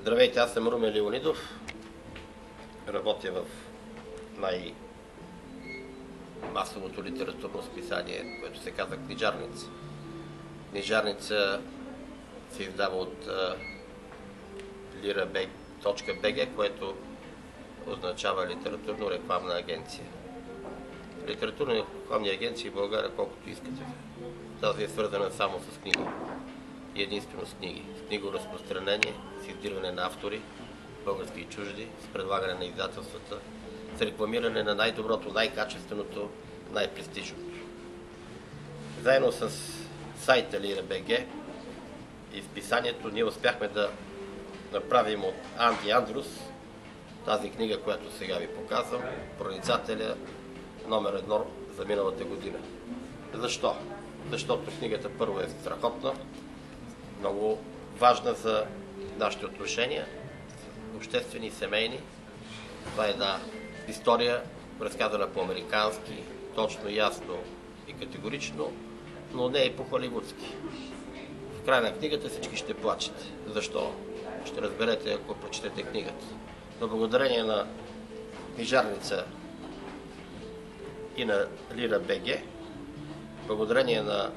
Здравейте, аз съм Румен Леонидов. Работя в най-масовото литературно списание, което се казва Книжарница. Книжарница се издава от lira.bg, което означава литературно-рекламна агенция. Литературно-рекламни агенции в България колкото искате. Тази е свързана само с книги. И единствено с книги. С книгоразпространение, с издирване на автори, български и чужди, с предлагане на издателствата, с рекламиране на най-доброто, най-качественото, най-престижното. Заедно с сайта lira.bg и списанието ние успяхме да направим от Анди Андрус тази книга, която сега ви показвам, Проницателя номер 1 за миналата година. Защо? Защото книгата първо е страхотна, много важна за нашите отношения, обществени и семейни. Това е една история, разказана по-американски, точно, ясно и категорично, но не и по-холивудски. В края на книгата всички ще плачете. Защо? Ще разберете, ако прочетете книгата. Но благодарение на Книжарница и на lira.bg, благодарение на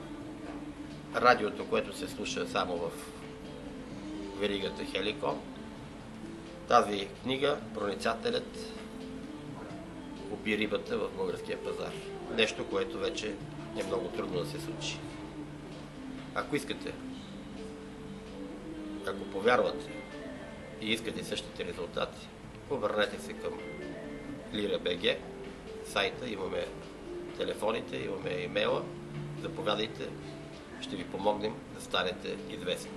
радиото, което се слуша само в веригата Хеликон, тази книга, Проницателят, уби рибата в българския пазар. Нещо, което вече е много трудно да се случи. Ако искате, ако повярвате и искате същите резултати, обърнете се към lira.bg, сайта, имаме телефоните, имаме имейла, заповядайте, ще ви помогнем да станете известни.